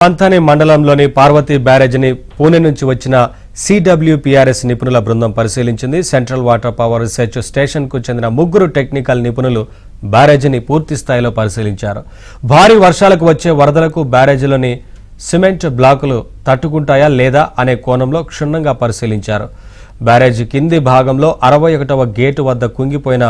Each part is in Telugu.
పంతాని మండలంలోని పార్వతి బ్యారేజీని పూణె నుంచి వచ్చిన సిడబ్ల్యూపీఆర్ఎస్ నిపుణుల బృందం పరిశీలించింది. సెంట్రల్ వాటర్ పవర్ రీసెర్చ్ స్టేషన్కు చెందిన ముగ్గురు టెక్నికల్ నిపుణులు బ్యారేజీని పూర్తి స్థాయిలో పరిశీలించారు. భారీ వర్షాలకు వచ్చే వరదలకు బ్యారేజీలోని సిమెంట్ బ్లాకులు తట్టుకుంటాయా లేదా అనే కోణంలో క్షుణ్ణంగా పరిశీలించారు. బ్యారేజీ కింది భాగంలో 61వ గేటు వద్ద కుంగిపోయిన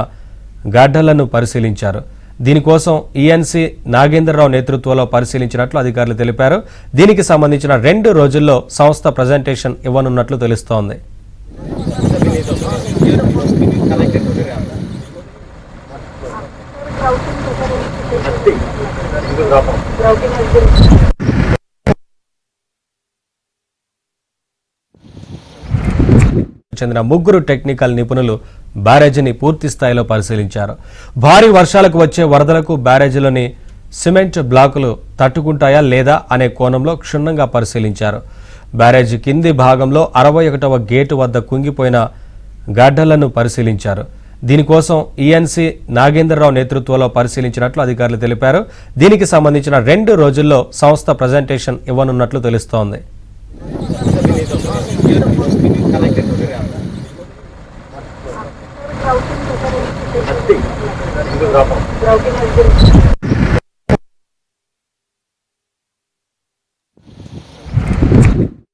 గడ్డలను పరిశీలించారు. దీనికోసం ఈఎన్సీ నాగేంద్రరావు నేతృత్వంలో పరిశీలించినట్లు అధికారులు తెలిపారు. దీనికి సంబంధించిన 2 రోజుల్లో సంస్థ ప్రజెంటేషన్ ఇవ్వనున్నట్లు తెలుస్తోంది. చెందిన ముగ్గురు టెక్నికల్ నిపుణులు బ్యారేజీని పూర్తి స్థాయిలో పరిశీలించారు. భారీ వర్షాలకు వచ్చే వరదలకు బ్యారేజీలోని సిమెంట్ బ్లాకులు తట్టుకుంటాయా లేదా అనే కోణంలో క్షుణ్ణంగా పరిశీలించారు. బ్యారేజీ కింది భాగంలో 61వ గేటు వద్ద కుంగిపోయిన గడ్డలను పరిశీలించారు. దీనికోసం ఈఎన్సీ నాగేంద్రరావు నేతృత్వంలో పరిశీలించినట్లు అధికారులు తెలిపారు. దీనికి సంబంధించిన 2 రోజుల్లో సంస్థ ప్రజెంటేషన్ ఇవ్వనున్నట్లు తెలుస్తోంది.